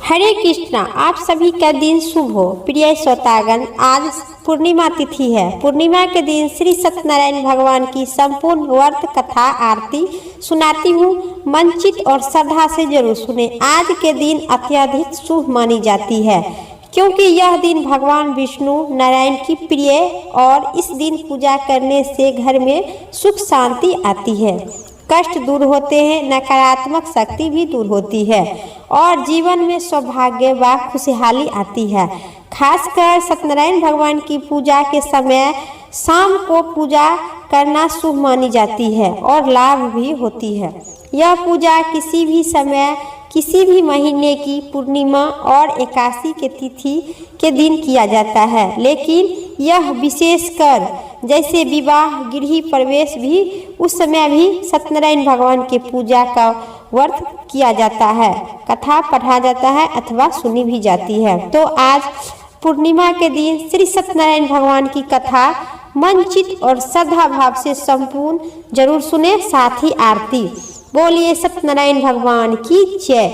हरे कृष्णा, आप सभी का दिन शुभ हो। प्रिय श्रोतागण, आज पूर्णिमा तिथि है। पूर्णिमा के दिन श्री सत्यनारायण भगवान की संपूर्ण व्रत कथा आरती सुनाती हूँ। मन चित्त और श्रद्धा से जरूर सुने। आज के दिन अत्यधिक शुभ मानी जाती है क्योंकि यह दिन भगवान विष्णु नारायण की प्रिय और इस दिन पूजा करने से घर में सुख शांति आती है, कष्ट दूर होते हैं, नकारात्मक शक्ति भी दूर होती है और जीवन में सौभाग्य व खुशहाली आती है। खासकर सत्यनारायण भगवान की पूजा के समय शाम को पूजा करना शुभ मानी जाती है और लाभ भी होती है। यह पूजा किसी भी समय, किसी भी महीने की पूर्णिमा और एकादशी के तिथि के दिन किया जाता है, लेकिन यह विशेषकर जैसे विवाह, गृह प्रवेश भी उस समय भी सत्यनारायण भगवान के पूजा का व्रत किया जाता है, कथा पढ़ा जाता है अथवा सुनी भी जाती है। तो आज पूर्णिमा के दिन श्री सत्यनारायण भगवान की कथा मन चित्त और श्रद्धा भाव से संपूर्ण जरूर सुने, साथ ही आरती। बोलिए सत्यनारायण भगवान की जय।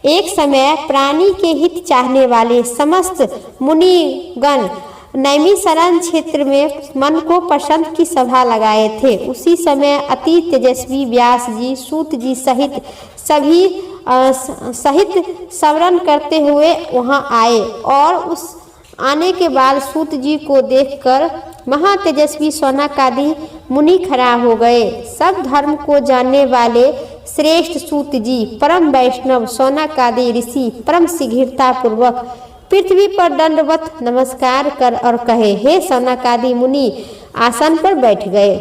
एक समय प्राणी के हित चाहने वाले समस्त मुनिगण नैमिषारण्य क्षेत्र में मन को पसंद की सभा लगाए थे। उसी समय अति तेजस्वी व्यास जी सूत जी सहित सभी सहित स्मरण करते हुए वहां आए और उस आने के बाद सूत जी को देखकर महातेजस्वी सौनकादि मुनि खड़ा हो गए। सब धर्म को जानने वाले श्रेष्ठ सूत जी परम वैष्णव सौनकादि ऋषि परम शीघ्रता पूर्वक पृथ्वी पर दंडवत नमस्कार कर और कहे, हे सौनकादि मुनि, आसन पर बैठ गए।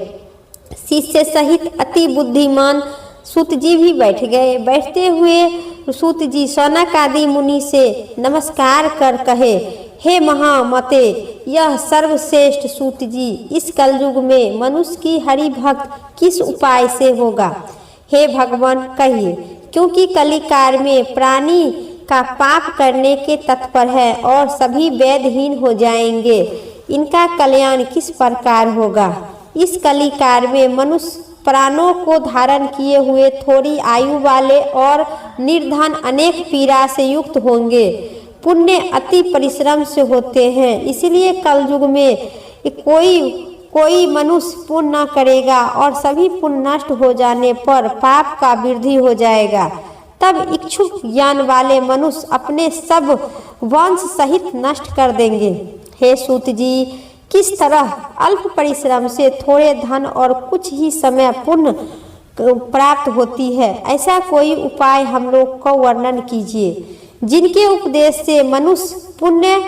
शिष्य सहित अति बुद्धिमान सूत जी भी बैठ गए। बैठते हुए सूत जी सौनकादि मुनि से नमस्कार कर कहे, हे महामते, यह सर्वश्रेष्ठ सूत जी, इस कलयुग में मनुष्य की हरि भक्त किस उपाय से होगा? हे भगवान कहिए, क्योंकि कलिकाल में प्राणी का पाप करने के तत्पर है और सभी वेदहीन हो जाएंगे। इनका कल्याण किस प्रकार होगा? इस कलिकाल में मनुष्य प्राणों को धारण किए हुए थोड़ी आयु वाले और निर्धन अनेक पीड़ा से युक्त होंगे। पुण्य अति परिश्रम से होते हैं, इसलिए कलयुग में कोई मनुष्य पुण्य न करेगा और सभी पुण्य नष्ट हो जाने पर पाप का वृद्धि हो जाएगा। तब इच्छुक ज्ञान वाले मनुष्य अपने सब वंश सहित नष्ट कर देंगे। हे सूत जी, किस तरह अल्प परिश्रम से थोड़े धन और कुछ ही समय पुण्य प्राप्त होती है, ऐसा कोई उपाय हम लोग को वर्णन कीजिए। जिनके उपदेश से मनुष्य पुण्य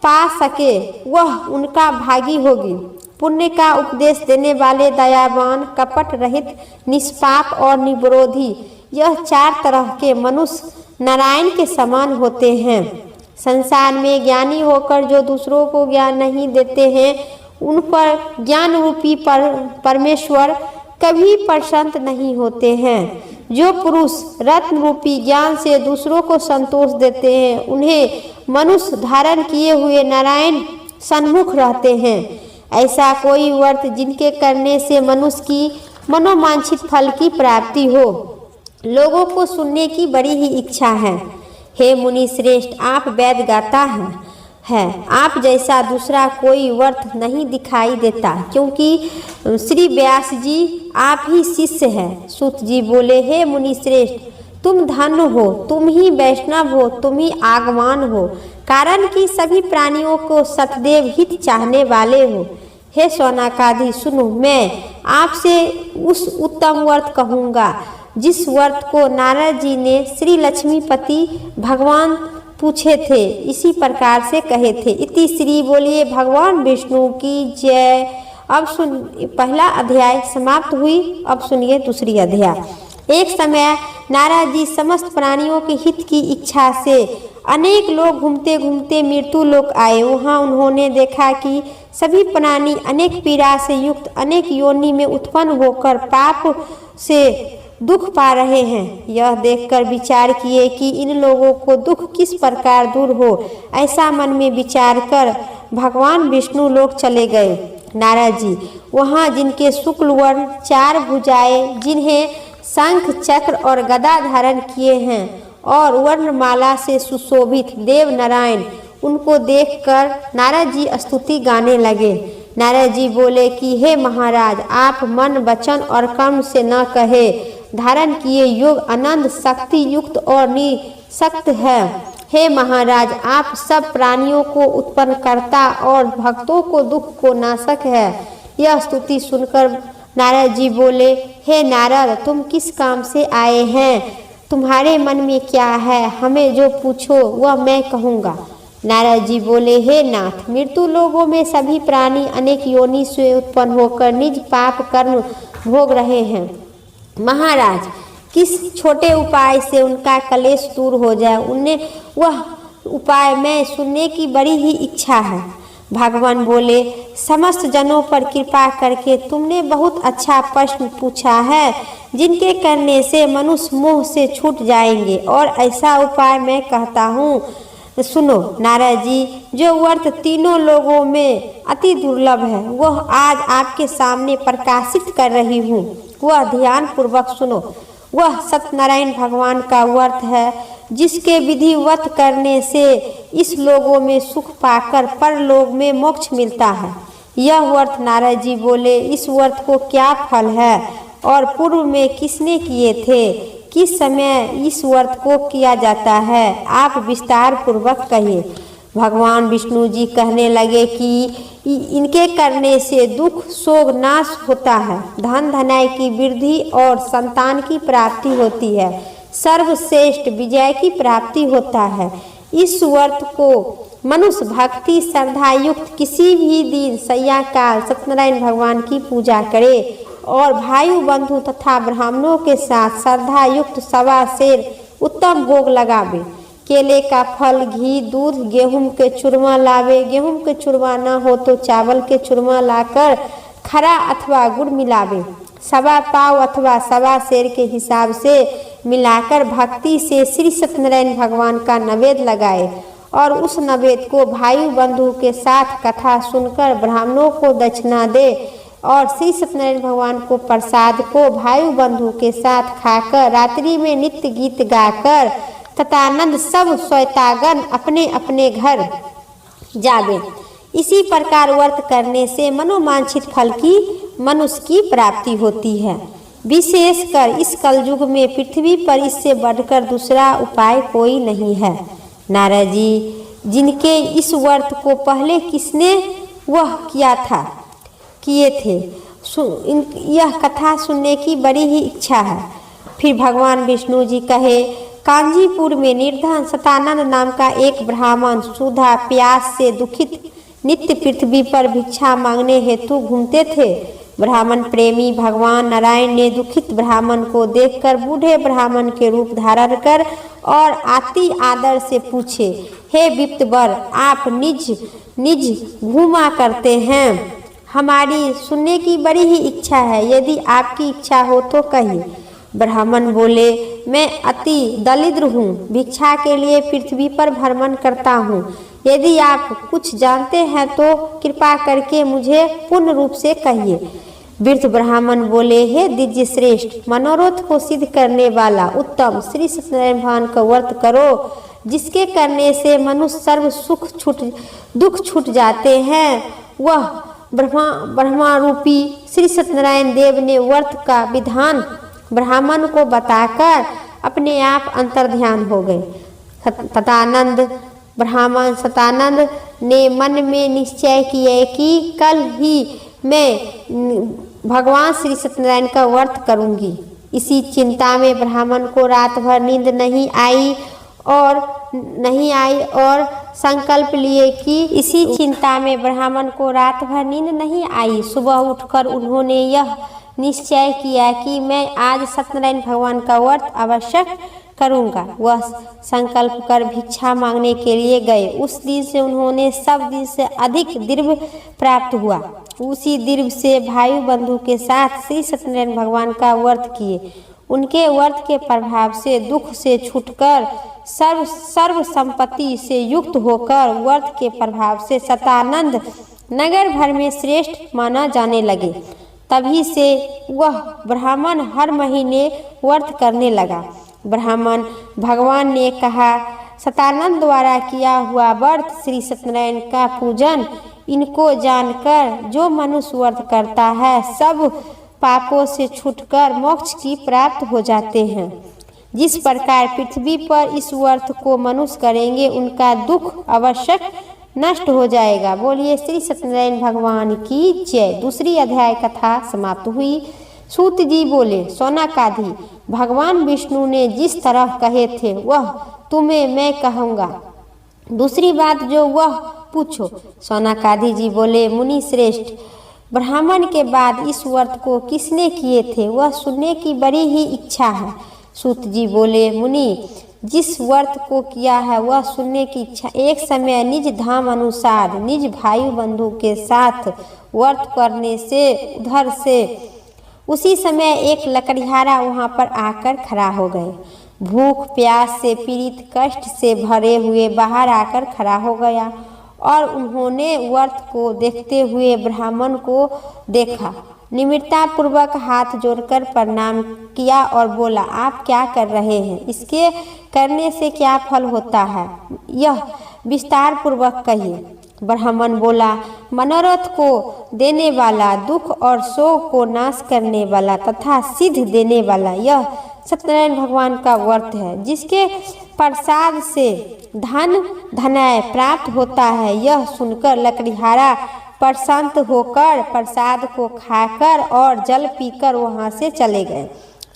पा सके वह उनका भागी होगी। पुण्य का उपदेश देने वाले दयावान, कपट रहित, निष्पाप और निविरोधी, यह चार तरह के मनुष्य नारायण के समान होते हैं। संसार में ज्ञानी होकर जो दूसरों को ज्ञान नहीं देते हैं, उन पर ज्ञान रूपी परमेश्वर कभी प्रसन्न नहीं होते हैं। जो पुरुष रत्न रूपी ज्ञान से दूसरों को संतोष देते हैं, उन्हें मनुष्य धारण किए हुए नारायण सन्मुख रहते हैं। ऐसा कोई व्रत जिनके करने से मनुष्य की मनोवांछित फल की प्राप्ति हो, लोगों को सुनने की बड़ी ही इच्छा है। हे मुनि श्रेष्ठ, आप वेद गाता है, आप जैसा दूसरा कोई व्रत नहीं दिखाई देता, क्योंकि श्री व्यास जी आप ही शिष्य हैं। सूत जी बोले, हे मुनि श्रेष्ठ, तुम धन्य हो, तुम ही वैष्णव हो, तुम ही आगवान हो, कारण कि सभी प्राणियों को सतदेव हित चाहने वाले हो। हे सौनकादि सुनो, मैं आपसे उस उत्तम व्रत कहूँगा जिस व्रत को नारद जी ने श्री लक्ष्मीपति भगवान पूछे थे, इसी प्रकार से कहे थे। इति श्री बोलिए भगवान विष्णु की जय। अब सुन, पहला अध्याय समाप्त हुई। अब सुनिए दूसरी अध्याय। एक समय नारद जी समस्त प्राणियों के हित की इच्छा से अनेक लोग घूमते घूमते मृत्यु लोक आए। वहाँ उन्होंने देखा कि सभी प्राणी अनेक पीड़ा से युक्त अनेक योनि में उत्पन्न होकर पाप से दुख पा रहे हैं। यह देखकर विचार किए कि इन लोगों को दुख किस प्रकार दूर हो। ऐसा मन में विचार कर भगवान विष्णु लोक चले गए। नारद जी वहाँ जिनके शुक्ल वर्ण चार भुजाएं, जिन्हें शंख चक्र और गदा धारण किए हैं, और वर्णमाला से सुशोभित देव नारायण उनको देखकर नारद जी स्तुति गाने लगे। नारद जी बोले कि हे महाराज, आप मन वचन और कर्म से न कहे धारण किए योग अनंत शक्ति युक्त और निशक्त है। हे महाराज, आप सब प्राणियों को उत्पन्न करता और भक्तों को दुख को नाशक है। यह स्तुति सुनकर नारद जी बोले, हे नारद, तुम किस काम से आए हैं? तुम्हारे मन में क्या है? हमें जो पूछो वह मैं कहूँगा। नारद जी बोले, हे नाथ, मृत्यु लोगों में सभी प्राणी अनेक योनि से उत्पन्न होकर निज पाप कर्म भोग रहे हैं। महाराज, किस छोटे उपाय से उनका कलेश दूर हो जाए, उन्हें वह उपाय मैं सुनने की बड़ी ही इच्छा है। भगवान बोले, समस्त जनों पर कृपा करके तुमने बहुत अच्छा प्रश्न पूछा है, जिनके करने से मनुष्य मोह से छूट जाएंगे। और ऐसा उपाय मैं कहता हूँ, सुनो। नारद जी, जो व्रत तीनों लोगों में अति दुर्लभ है, वह आज आपके सामने प्रकाशित कर रही हूँ। वह ध्यान पूर्वक सुनो। वह सत्यनारायण भगवान का व्रत है, जिसके विधिवत करने से इस लोगों में सुख पाकर परलोक में मोक्ष मिलता है। यह व्रत, नारद जी बोले, इस व्रत को क्या फल है और पूर्व में किसने किए थे? किस समय इस व्रत को किया जाता है? आप विस्तार पूर्वक कहिए। भगवान विष्णु जी कहने लगे कि इनके करने से दुख शोक नाश होता है, धन धनाय की वृद्धि और संतान की प्राप्ति होती है, सर्वश्रेष्ठ विजय की प्राप्ति होता है। इस व्रत को मनुष्य भक्ति श्रद्धा युक्त किसी भी दिन सैया काल सत्यनारायण भगवान की पूजा करे और भाई बंधु तथा ब्राह्मणों के साथ श्रद्धा युक्त सवा सेर उत्तम भोग लगावे। केले का फल, घी, दूध, गेहूं के चूरमा लावे। गेहूं के चूरमा न हो तो चावल के चूरमा लाकर खरा अथवा गुड़ मिलावे। सवा पाव अथवा सवा सेर के हिसाब से मिलाकर भक्ति से श्री सत्यनारायण भगवान का नैवेद्य लगाए और उस नैवेद्य को भाई बंधु के साथ कथा सुनकर ब्राह्मणों को दक्षिणा दे और श्री सत्यनारायण भगवान को प्रसाद को भाई बंधु के साथ खाकर रात्रि में नित्य गीत गाकर तथानंद सब श्वेतागण अपने अपने घर जावे। इसी प्रकार व्रत करने से मनोवांछित फल की मनुष्य की प्राप्ति होती है। विशेषकर इस कलयुग में पृथ्वी पर इससे बढ़कर दूसरा उपाय कोई नहीं है। नारद जी, जिनके इस व्रत को पहले किसने वह किए थे, यह कथा सुनने की बड़ी ही इच्छा है। फिर भगवान विष्णु जी कहे, कांजीपुर में निर्धन सतानंद नाम का एक ब्राह्मण क्षुधा प्यास से दुखित नित्य पृथ्वी पर भिक्षा मांगने हेतु घूमते थे। ब्राह्मण प्रेमी भगवान नारायण ने दुखित ब्राह्मण को देखकर बूढ़े ब्राह्मण के रूप धारण कर और अति आदर से पूछे, हे विप्तवर, आप निज घूमा करते हैं, हमारी सुनने की बड़ी ही इच्छा है, यदि आपकी इच्छा हो तो कहिए। ब्राह्मण बोले, मैं अति दरिद्र हूँ, भिक्षा के लिए पृथ्वी पर भ्रमण करता हूँ। यदि आप कुछ जानते हैं तो कृपा करके मुझे पूर्ण रूप से कहिए। वृद्ध ब्राह्मण बोले, हे दिव्य श्रेष्ठ, मनोरथ को सिद्ध करने वाला उत्तम श्री सत्यनारायण भगवान का व्रत करो, जिसके करने से मनुष्य सर्व दुख छूट जाते हैं। वह ब्रह्मा रूपी श्री सत्यनारायण देव ने व्रत का विधान ब्राह्मण को बताकर अपने आप अंतर्ध्यान हो गए। तथानंद ब्राह्मण सतानंद ने मन में निश्चय किया कि कल ही मैं भगवान श्री सत्यनारायण का व्रत करूंगी। इसी चिंता में ब्राह्मण को रात भर नींद नहीं आई और संकल्प लिए कि सुबह उठकर उन्होंने यह निश्चय किया कि मैं आज सत्यनारायण भगवान का व्रत अवश्य करूंगा। वह संकल्प कर भिक्षा मांगने के लिए गए। उस दिन से उन्होंने सब दिन से अधिक दीर्घ प्राप्त हुआ। उसी दीर्घ से भाई बंधु के साथ श्री सत्यनारायण भगवान का व्रत किए। उनके व्रत के प्रभाव से दुख से छूटकर सर्व संपत्ति से युक्त होकर व्रत के प्रभाव से सतानंद नगर भर में श्रेष्ठ माना जाने लगे। तभी से वह ब्राह्मण हर महीने व्रत करने लगा। ब्राह्मण भगवान ने कहा, सतानंद द्वारा किया हुआ व्रत श्री सत्यनारायण का पूजन, इनको जानकर जो मनुष्य व्रत करता है सब पापों से छूटकर मोक्ष की प्राप्त हो जाते हैं। जिस प्रकार पृथ्वी पर इस व्रत को मनुष्य करेंगे उनका दुख अवश्य नष्ट हो जाएगा। बोलिए श्री सत्यनारायण भगवान की जय। दूसरी अध्याय कथा समाप्त हुई। सूत जी बोले, सौनकादि भगवान विष्णु ने जिस तरह कहे थे वह तुम्हें मैं कहूँगा, दूसरी बात जो वह पूछो। सौनकादि जी बोले, मुनि श्रेष्ठ, ब्राह्मण के बाद इस व्रत को किसने किए थे वह सुनने की बड़ी ही इच्छा है। सूत जी बोले, मुनि जिस व्रत को किया है वह सुनने की इच्छा। एक समय निज धाम अनुसार निज भाई बंधु के साथ व्रत करने से उधर से उसी समय एक लकड़िहारा वहां पर आकर खड़ा हो गए। भूख प्यास से पीड़ित कष्ट से भरे हुए बाहर आकर खड़ा हो गया और उन्होंने व्रत को देखते हुए ब्राह्मण को देखा। निम्रता पूर्वक हाथ जोड़कर प्रणाम किया और बोला, आप क्या कर रहे हैं? इसके करने से क्या फल होता है यह विस्तार पूर्वक कहिए। ब्राह्मण बोला, मनोरथ को देने वाला, दुख और शोक को नाश करने वाला तथा सिद्ध देने वाला यह सत्यनारायण भगवान का व्रत है, जिसके प्रसाद से धन धनाय प्राप्त होता है। यह सुनकर लकड़िहारा प्रसन्न होकर प्रसाद को खाकर और जल पीकर वहां से चले गए।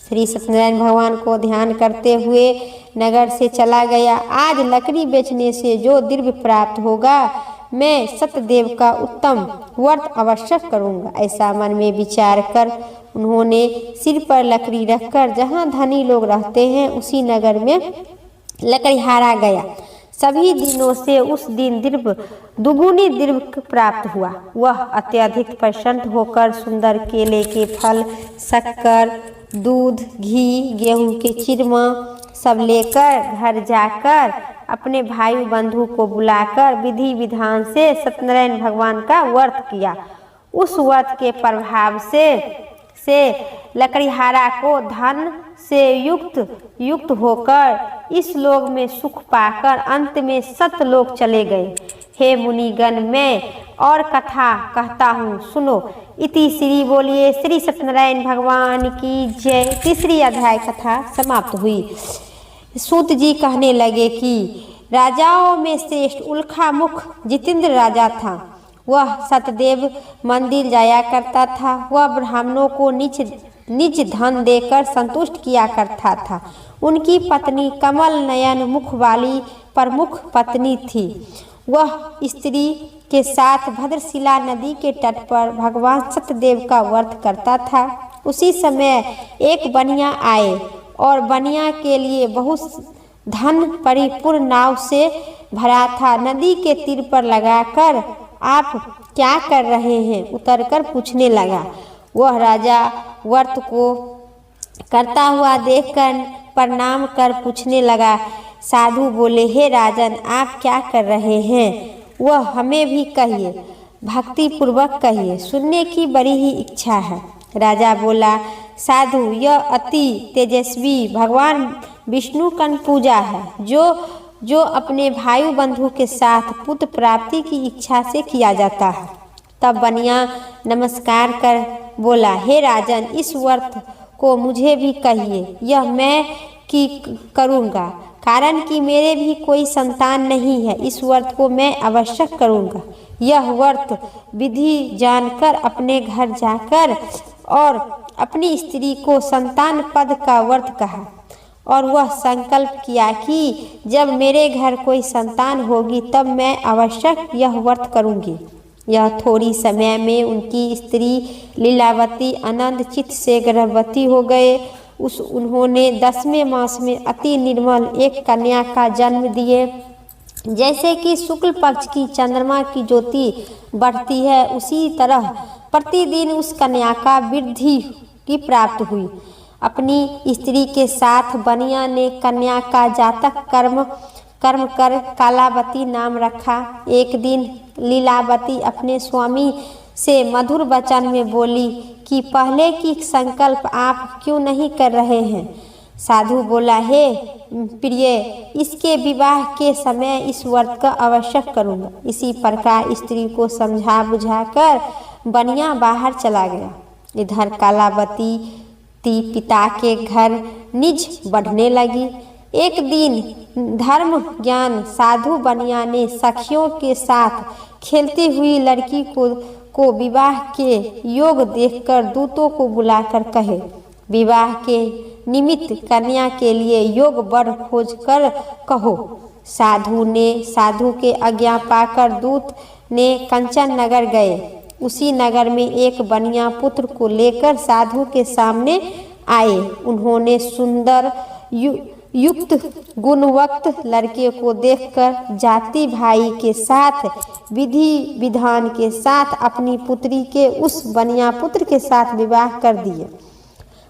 श्री सत्यनारायण भगवान को ध्यान करते हुए नगर से चला गया। आज लकड़ी बेचने से जो द्रव्य प्राप्त होगा मैं सत्यदेव का उत्तम व्रत अवश्य करूंगा, ऐसा मन में विचार कर उन्होंने सिर पर लकड़ी रखकर जहां धनी लोग रहते हैं उसी नगर में लकड़िहारा गया। सभी दिनों से उस दिन द्रव्य दुगुनी द्रव्य प्राप्त हुआ। वह अत्यधिक प्रसन्न होकर सुंदर केले के फल, शक्कर, दूध, घी, गेहूं के चिरमा सब लेकर घर जाकर अपने भाई बंधु को बुलाकर विधि विधान से सत्यनारायण भगवान का व्रत किया। उस व्रत के प्रभाव से लकड़िहारा को धन से युक्त होकर इस लोक में सुख पाकर अंत में सतलोक चले गए। हे मुनिगण, मैं और कथा कहता हूँ, सुनो। इति श्री बोलिए श्री सत्यनारायण भगवान की जय। तीसरी अध्याय कथा समाप्त हुई। सूत जी कहने लगे कि राजाओं में श्रेष्ठ उल्खा मुख जितेंद्र राजा था। वह सतदेव मंदिर जाया करता था। वह ब्राह्मणों को निज धन देकर संतुष्ट किया करता था। उनकी पत्नी कमल नयन मुख वाली प्रमुख पत्नी थी। वह स्त्री के साथ भद्रशिला नदी के तट पर भगवान सत्यदेव का व्रत करता था। उसी समय एक बनिया आए और बनिया के लिए बहुत धन परिपूर्ण नाव से भरा था। नदी के तीर पर लगाकर आप क्या कर रहे हैं? उतरकर पूछने लगा। वह राजा व्रत को करता हुआ देखकर प्रणाम कर पूछने लगा। साधु बोले, हे राजन, आप क्या कर रहे हैं? वह हमें भी कहिए, भक्ति पूर्वक कहिए, सुनने की बड़ी ही इच्छा है। राजा बोला, साधु, यह अति तेजस्वी भगवान विष्णु का पूजा है, जो अपने भाई बंधु के साथ पुत्र प्राप्ति की इच्छा से किया जाता है। तब बनिया नमस्कार कर बोला, हे राजन, इस व्रत को मुझे भी कहिए, यह मैं की करूँगा, कारण कि मेरे भी कोई संतान नहीं है। इस व्रत को मैं अवश्य करूँगा। यह व्रत विधि जानकर अपने घर जाकर और अपनी स्त्री को संतान पद का व्रत कहा और वह संकल्प किया कि जब मेरे घर कोई संतान होगी तब मैं अवश्य यह व्रत करूँगी। यह थोड़ी समय में उनकी स्त्री लीलावती आनंद चित्त से गर्भवती हो गए। उन्होंने 10वें मास में अति निर्मल एक कन्या का जन्म दिए। जैसे कि शुक्ल पक्ष की चंद्रमा की ज्योति बढ़ती है, उसी तरह प्रतिदिन उस कन्या का वृद्धि की प्राप्त हुई। अपनी स्त्री के साथ बनिया ने कन्या का जातक कर्म कर कालावती नाम रखा। एक दिन लीलावती अपने स्वामी से मधुर वचन में बोली कि पहले की संकल्प आप क्यों नहीं कर रहे हैं? साधु बोला, हे प्रिय, इसके विवाह के समय इस व्रत का अवश्य करूँगा। इसी प्रकार स्त्री को समझा बुझाकर बनिया बाहर चला गया। इधर कालावती पिता के घर निज बढ़ने लगी। एक दिन धर्म ज्ञान साधु बनिया ने सखियों के साथ खेलती हुई लड़की को विवाह के योग देखकर दूतों को बुलाकर कहे, विवाह के निमित्त कन्या के लिए योग वर खोज कर कहो। साधु के आज्ञा पाकर दूत ने कंचन नगर गए। उसी नगर में एक बनिया पुत्र को लेकर साधु के सामने आए। उन्होंने सुंदर युक्त गुणवक्त लड़के को देखकर जाति भाई के साथ विधि विधान के साथ अपनी पुत्री के उस बनिया पुत्र के साथ विवाह कर दिए।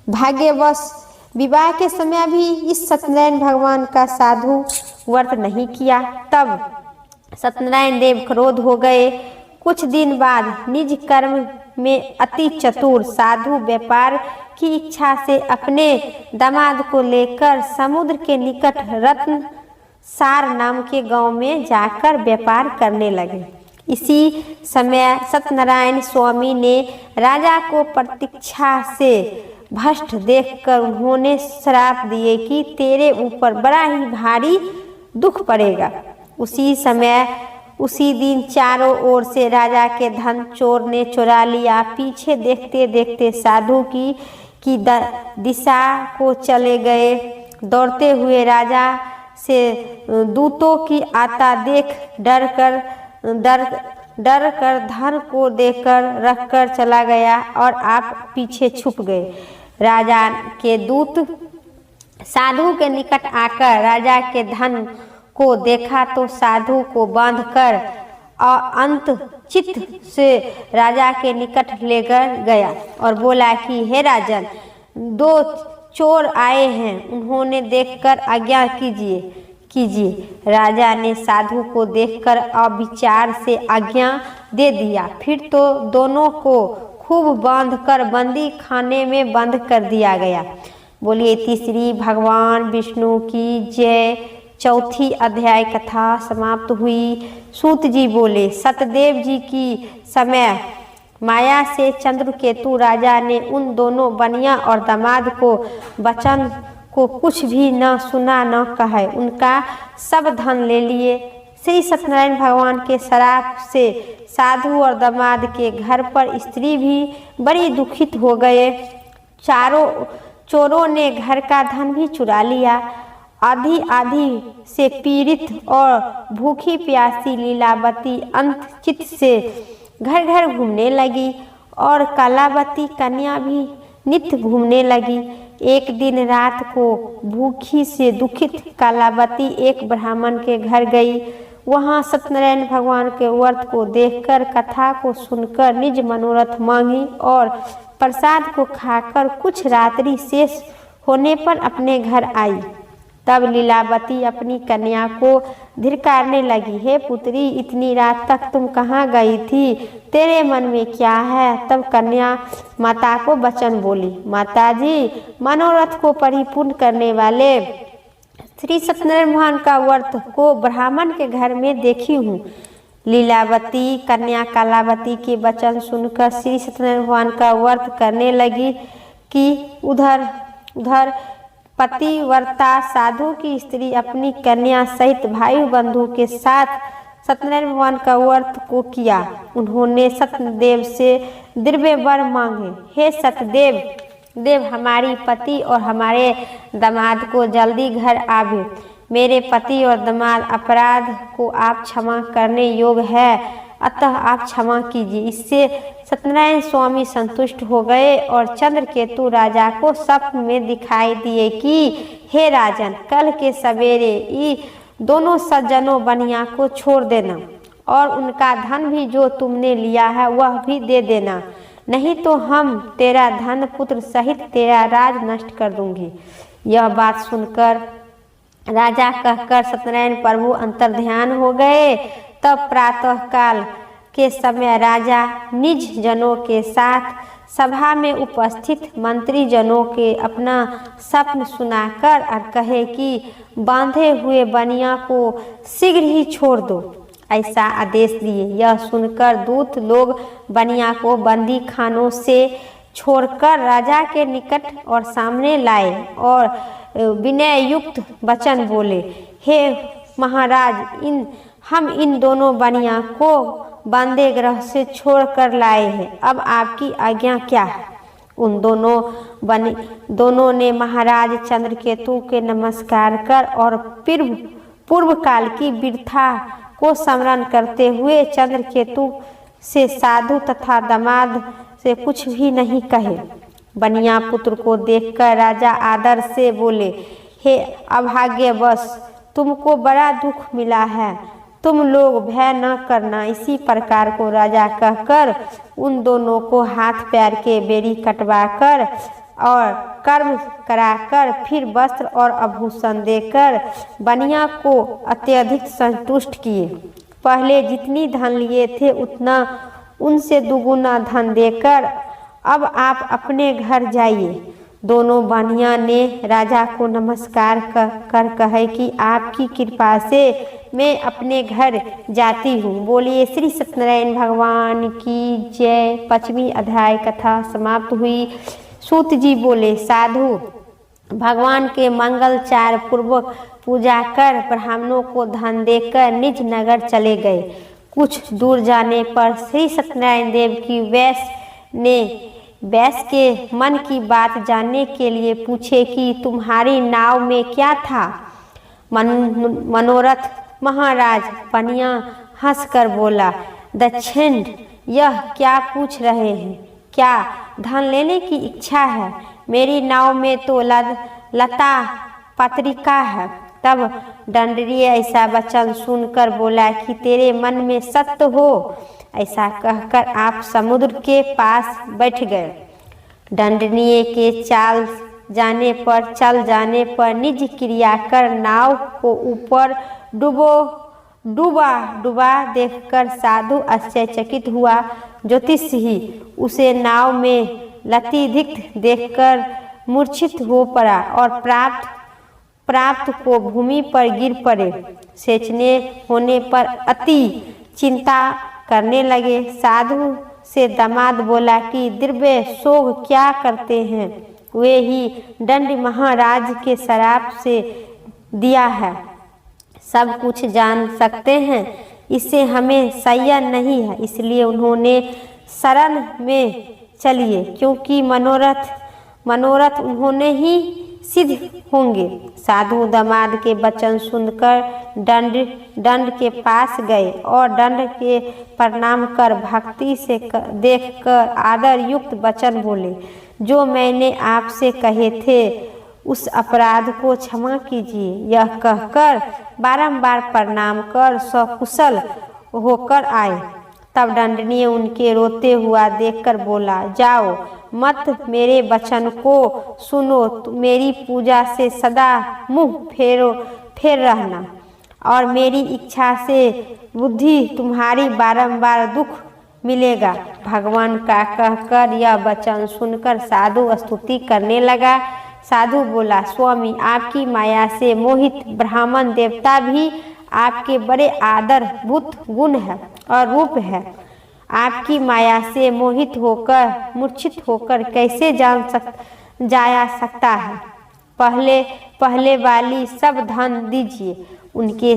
भाग्यवश विवाह के समय भी इस सत्यनारायण भगवान का साधु व्रत नहीं किया। तब सत्यनारायण देव क्रोध हो गए। कुछ दिन बाद निज कर्म में अति चतुर साधु व्यापार की इच्छा से अपने दामाद को लेकर समुद्र के निकट रत्न सार नाम के गांव में जाकर व्यापार करने लगे। इसी समय सत्यनारायण स्वामी ने राजा को प्रतीक्षा से भ्रष्ट देखकर उन्होंने श्राप दिए कि तेरे ऊपर बड़ा ही भारी दुख पड़ेगा। उसी दिन चारों ओर से राजा के धन चोर ने चुरा लिया। पीछे देखते देखते साधु की दिशा को चले गए। दौड़ते हुए राजा से दूतों की आता देख डर कर धन को देकर रखकर चला गया और आप पीछे छुप गए। राजा के दूत साधु के निकट आकर राजा के धन को देखा तो साधु को बांधकर अंत चित्त से राजा के निकट लेकर गया और बोला कि हे राजन, दो चोर आए हैं, उन्होंने देखकर आज्ञा कीजिए। राजा ने साधु को देखकर अविचार से आज्ञा दे दिया। फिर तो दोनों को खूब बांधकर बंदी खाने में बंद कर दिया गया। बोलिए तीसरी भगवान विष्णु की जय। चौथी अध्याय कथा समाप्त हुई। सूत जी बोले, सतदेव जी की समय माया से चंद्रकेतु राजा ने उन दोनों बनिया और दामाद को वचन को कुछ भी न सुना न कहे, उनका सब धन ले लिए। श्री सत्यनारायण भगवान के श्राप से साधु और दामाद के घर पर स्त्री भी बड़ी दुखित हो गए। चोरों ने घर का धन भी चुरा लिया। आधी से पीड़ित और भूखी प्यासी लीलावती अंत चित्त से घर घर घूमने लगी और कालावती कन्या भी नित्य घूमने लगी। एक दिन रात को भूखी से दुखित कालावती एक ब्राह्मण के घर गई। वहां सत्यनारायण भगवान के व्रत को देखकर कथा को सुनकर निज मनोरथ मांगी और प्रसाद को खाकर कुछ रात्रि शेष होने पर अपने घर आई। तब लीलावती अपनी कन्या को धिक्कारने लगी, हे पुत्री, इतनी रात तक तुम कहाँ गई थी? तेरे मन में क्या है? तब कन्या माता को वचन बोली, माताजी, मनोरथ को परिपूर्ण करने वाले श्री सत्यनारायण भगवान का व्रत को ब्राह्मण के घर में देखी हूँ। लीलावती कन्या कालावती के वचन सुनकर श्री सत्यनारायण भगवान का व्रत करने लगी कि उधर पतिव्रता साधु की स्त्री अपनी कन्या सहित भाई बंधु के साथ सत्यनारायण भगवान का व्रत को किया। उन्होंने सत्यदेव से दिव्य वर मांगे, हे सत्यदेव, हमारी पति और हमारे दामाद को जल्दी घर आवे। मेरे पति और दामाद अपराध को आप क्षमा करने योग्य है, अतः आप क्षमा कीजिए। इससे सत्यनारायण स्वामी संतुष्ट हो गए और चंद्रकेतु राजा को स्वप्न में दिखाई दिए कि हे राजन, कल के सवेरे ये दोनों सज्जनों बनिया को छोड़ देना और उनका धन भी जो तुमने लिया है वह भी दे देना, नहीं तो हम तेरा धन पुत्र सहित तेरा राज नष्ट कर दूंगी। यह बात सुनकर राजा कहकर सत्यनारायण प्रभु अंतर्ध्यान हो गए। तब प्रातः काल के समय राजा निज जनों के साथ सभा में उपस्थित मंत्रीजनों के अपना स्वप्न सुनाकर और कहे कि बांधे हुए बनिया को शीघ्र ही छोड़ दो, ऐसा आदेश दिए। यह सुनकर दूत लोग बनिया को बंदी खानों से छोड़कर राजा के निकट और सामने लाए और विनय युक्त वचन बोले, हे महाराज, हम इन दोनों बनिया को बांधे गृह से छोड़ कर लाए हैं, अब आपकी आज्ञा क्या है। उन दोनों ने महाराज चंद्रकेतु के नमस्कार कर और पूर्व काल की वीरता को स्मरण करते हुए चंद्रकेतु से साधु तथा दामाद से कुछ भी नहीं कहे। बनिया पुत्र को देखकर राजा आदर से बोले, हे अभाग्यवश, तुमको बड़ा दुख मिला है, तुम लोग भय न करना। इसी प्रकार को राजा कहकर उन दोनों को हाथ पैर के बेड़ी कटवाकर और कर्म कराकर फिर वस्त्र और आभूषण देकर बनिया को अत्यधिक संतुष्ट किए। पहले जितनी धन लिए थे उतना उनसे दुगुना धन देकर अब आप अपने घर जाइए। दोनों बनिया ने राजा को नमस्कार कर कहे कि आपकी कृपा से मैं अपने घर जाती हूँ। बोलिए श्री सत्यनारायण भगवान की जय। 5वीं अध्याय कथा समाप्त हुई। सूत जी बोले, साधु भगवान के मंगलचार पूर्वक पूजा कर ब्राह्मणों को धन देकर निज नगर चले गए। कुछ दूर जाने पर श्री सत्यनारायण देव की वैश्य के मन की बात जानने के लिए पूछे कि तुम्हारी नाव में क्या था। मनोरथ महाराज, बनिया हंसकर बोला, दक्षिण, यह क्या पूछ रहे हैं? क्या धन लेने की इच्छा है? मेरी नाव में तो लता पत्रिका है। तब दंडरीय ऐसा वचन सुनकर बोला कि तेरे मन में सत्य हो। ऐसा कहकर आप समुद्र के पास बैठ गए। दंडनीय के चल जाने पर निज क्रिया कर नाव को ऊपर डूबा देखकर साधु आश्चर्यचकित हुआ। ज्योतिष ही उसे नाव में लतीधिक देखकर मूर्छित हो पड़ा और प्राप्त को भूमि पर गिर पड़े। सेचने होने पर अति चिंता करने लगे। साधु से दामाद बोला कि दिव्य शोक क्या करते हैं? वे ही दंड महाराज के शराब से दिया है, सब कुछ जान सकते हैं। इससे हमें सह्य नहीं है, इसलिए उन्होंने शरण में चलिए, क्योंकि मनोरथ उन्होंने ही सिद्ध होंगे। साधु दामाद के वचन सुनकर दंड के पास गए और दंड के प्रणाम कर भक्ति से देखकर आदर युक्त वचन बोले, जो मैंने आपसे कहे थे उस अपराध को क्षमा कीजिए। यह कहकर बारंबार प्रणाम कर सकुशल होकर आए। तब दंडनीय उनके रोते हुआ देखकर बोला, जाओ मत मेरे वचन को सुनो, मेरी पूजा से सदा मुँह फेर रहना और मेरी इच्छा से बुद्धि तुम्हारी बारंबार दुख मिलेगा। भगवान का कहकर यह वचन सुनकर साधु स्तुति करने लगा। साधु बोला, स्वामी, आपकी माया से मोहित ब्राह्मण देवता भी आपके बड़े आदरभूत गुण है और रूप है। आपकी माया से मोहित होकर मूर्छित होकर कैसे जाया सकता है? पहले वाली सब धन दीजिए। उनके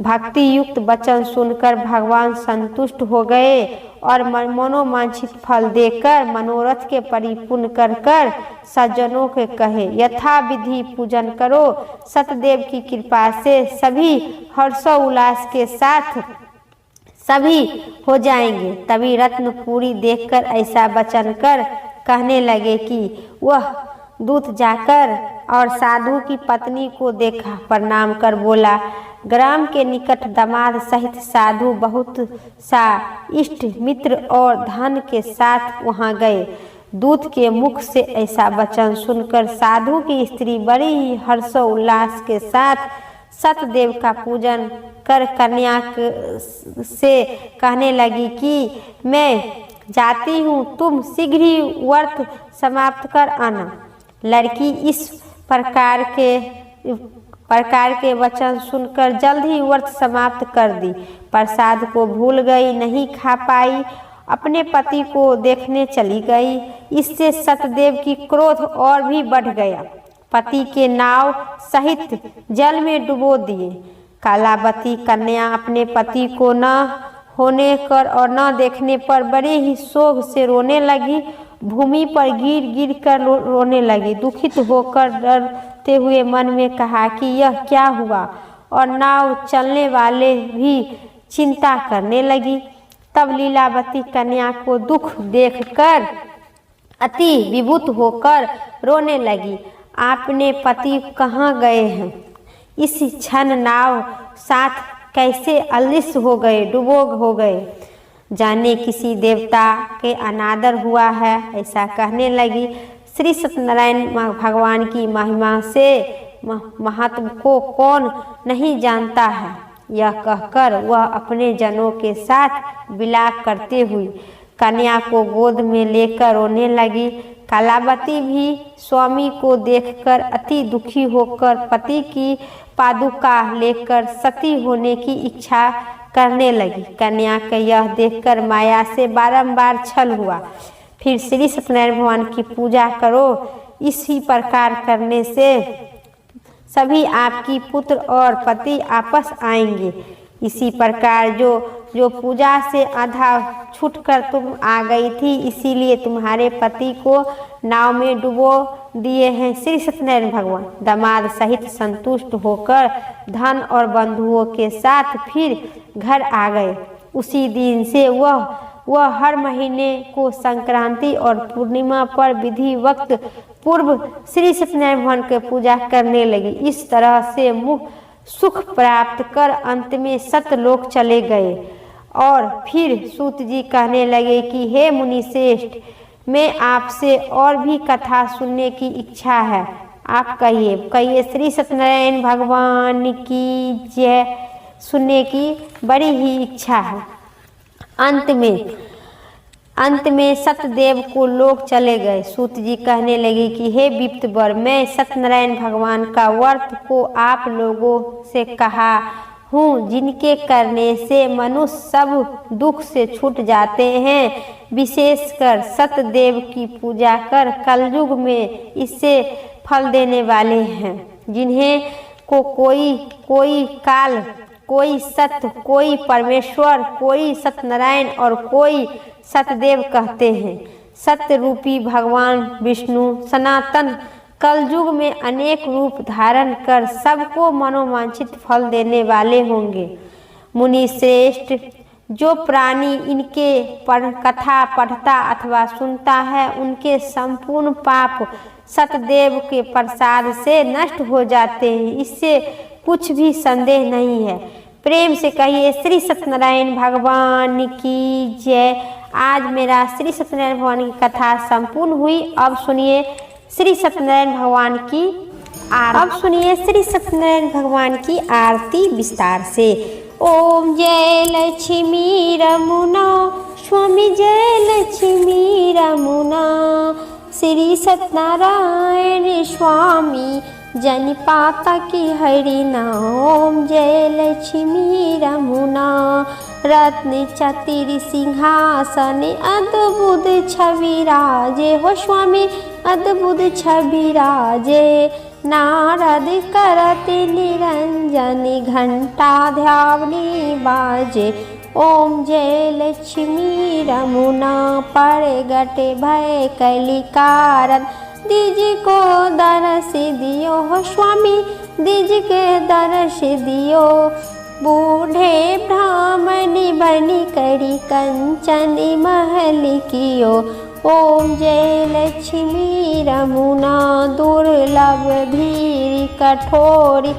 भक्ति युक्त वचन सुनकर भगवान संतुष्ट हो गए और मनोवांछित फल देकर मनोरथ के परिपूर्ण कर सज्जनों के कहे, यथा विधि पूजन करो। सतदेव की कृपा से सभी हर्षोल्लास के साथ सभी हो जाएंगे। तभी रत्नपुरी देखकर ऐसा वचन कर कहने लगे कि वह दूत जाकर और साधु की पत्नी को देखा, प्रणाम कर बोला, ग्राम के निकट दामाद सहित साधु बहुत सा इष्ट मित्र और धन के साथ वहां गए। दूत के मुख से ऐसा वचन सुनकर साधु की स्त्री बड़ी ही हर्षोल्लास के साथ सतदेव का पूजन कर कन्या से कहने लगी कि मैं जाती हूँ, तुम शीघ्र ही व्रत समाप्त कर आना। लड़की इस प्रकार के वचन सुनकर जल्द ही व्रत समाप्त कर दी। प्रसाद को भूल गई, नहीं खा पाई, अपने पति को देखने चली गई। इससे सतदेव की क्रोध और भी बढ़ गया। पति के नाव सहित जल में डुबो दिए। कलावती कन्या अपने पति को न होने कर और न देखने पर बड़े ही शोक से रोने लगी। भूमि पर गिर गिर कर रोने लगी। दुखित होकर डरते हुए मन में कहा कि यह क्या हुआ, और नाव चलने वाले भी चिंता करने लगी। तब लीलावती कन्या को दुख देखकर अति विभुत होकर रोने लगी। आपने पति कहाँ गए हैं? इस क्षण नाव साथ कैसे अदृश्य हो गए, डुबो हो गए? जाने किसी देवता के अनादर हुआ है, ऐसा कहने लगी। श्री सत्यनारायण भगवान की महिमा से महत्व को कौन नहीं जानता है। यह कहकर वह अपने जनों के साथ विलाप करते हुए कन्या को गोद में लेकर रोने लगी। कलावती भी स्वामी को देखकर अति दुखी होकर पति की पादुका लेकर सती होने की इच्छा करने लगी। कन्या का यह देखकर माया से बारंबार छल हुआ। फिर श्री सत्यनारायण भगवान की पूजा करो, इसी प्रकार करने से सभी आपकी पुत्र और पति आपस आएंगे। इसी प्रकार जो पूजा से आधा छूटकर तुम आ गई थी, इसीलिए तुम्हारे पति को नाव में डुबो दिए हैं। श्री सत्यनारायण भगवान दामाद सहित संतुष्ट होकर धन और बंधुओं के साथ फिर घर आ गए। उसी दिन से वह हर महीने को संक्रांति और पूर्णिमा पर विधि वक्त पूर्व श्री सत्यनारायण भगवान की पूजा करने लगी। इस तरह से सुख प्राप्त कर अंत में सतलोक चले गए। और फिर सूत जी कहने लगे कि हे मुनि श्रेष्ठ, मैं आपसे और भी कथा सुनने की इच्छा है, आप कहिए। श्री सत्यनारायण भगवान की जय। सुनने की बड़ी ही इच्छा है। अंत में सतदेव को लोग चले गए। सूत जी कहने लगे कि हे विप्तवर, मैं सत्यनारायण भगवान का व्रत को आप लोगों से कहा हूँ, जिनके करने से मनुष्य सब दुख से छूट जाते हैं। विशेषकर सतदेव की पूजा कर कलयुग में इससे फल देने वाले हैं, जिन्हें को कोई काल, कोई सत्य, कोई परमेश्वर, कोई सत्यनारायण और कोई सतदेव कहते हैं। सत्य रूपी भगवान विष्णु सनातन कलयुग में अनेक रूप धारण कर सबको मनोवांछित फल देने वाले होंगे। मुनि श्रेष्ठ, जो प्राणी इनके कथा पढ़ता अथवा सुनता है, उनके संपूर्ण पाप सतदेव के प्रसाद से नष्ट हो जाते हैं। इससे कुछ भी संदेह नहीं है। प्रेम से कहिए श्री सत्यनारायण भगवान की जय। आज मेरा श्री सत्यनारायण भगवान की कथा संपूर्ण हुई। अब सुनिए श्री सत्यनारायण भगवान की आरती विस्तार से। ओम जय लक्ष्मी रमुना, स्वामी जय लक्ष्मी रमुना। श्री सत्यनारायण स्वामी जनिपाता की हरि नाम। जय लक्ष्मी रमुना, रत्न चतिर सिंहासन अद्भुत छवि राजे हो स्वामी, अद्भुत छवि राजे। नारद करते निरंजन घंटा ध्यावनी बाजे। ओम जय लक्ष्मी रमुना, प्रगट भय कलिकारन दिज को दर्श दियो हो स्वामी, दिज के दर्श दियो। बूढ़े ब्राह्मण बनी करी कंचन महल कियो। ओम जय लक्ष्मी रमुना, दुर्लभ भीर कठोरी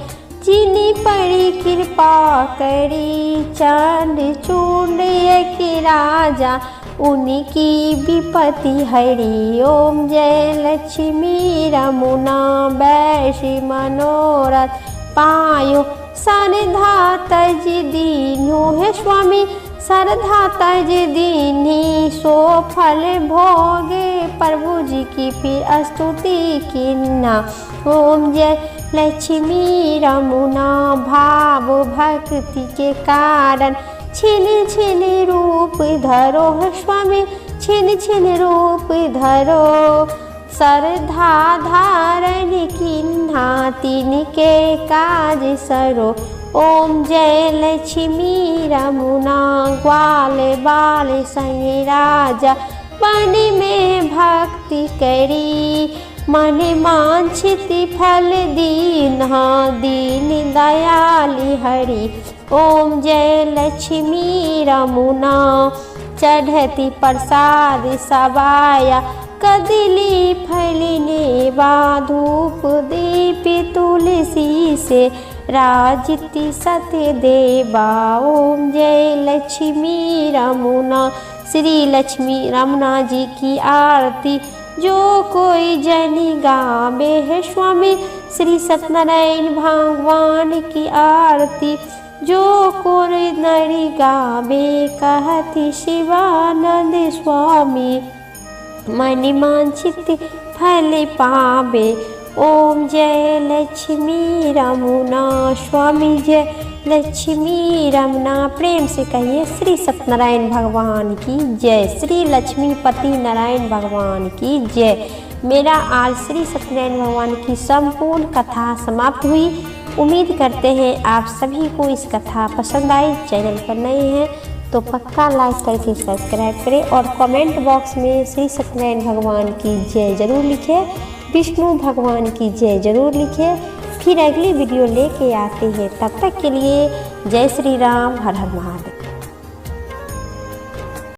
जिनी परी कृपा करी। चंड चूंड की राजा उनकी विपत्ति हरि। ओम जय लक्ष्मी रमुना, वैश्य मनोरथ पायो। सरधा तज दीनो है स्वामी, श्रद्धा तज दीनी सो फल भोगे, प्रभु जी की फिर स्तुति किन्ना। ओम जय लक्ष्मी रमुना भाव भक्ति के कारण, छिन छिन रूप धरो स्वामी, छिन छिन रूप धरो। श्रद्धा धारण किन्हा तीन के काज सरो। ओम जय लक्ष्मी रमुना ग्वाल बाल संग राजा, मन में भक्ति करी मन वांछित फल दीन्हा, दीन दयाली हरि। ओम जय लक्ष्मी रमुना चढ़ती प्रसाद सबाया, कदली फलने वा धूप दीप तुलसी से राजति सत्य देवा। ओम जय लक्ष्मी रमुना, श्री लक्ष्मी रमना जी की आरती जो कोई जन गावे है स्वामी, श्री सत्यनारायण भगवान की आरती जो कोई नरी गावे, कहती शिवानंद स्वामी मन वांछित फल पावे। ओम जय लक्ष्मी रमुना, स्वामी जय लक्ष्मी रमना। प्रेम से कहिए श्री सत्यनारायण भगवान की जय, श्री लक्ष्मीपति नारायण भगवान की जय। मेरा आज श्री सत्यनारायण भगवान की संपूर्ण कथा समाप्त हुई। उम्मीद करते हैं आप सभी को इस कथा पसंद आई। चैनल पर नए हैं तो पक्का लाइक करके सब्सक्राइब करें और कमेंट बॉक्स में श्री सत्यनारायण भगवान की जय जरूर लिखें, विष्णु भगवान की जय जरूर लिखें। फिर अगली वीडियो लेके आते हैं, तब तक के लिए जय श्री राम, हर हर महादेव।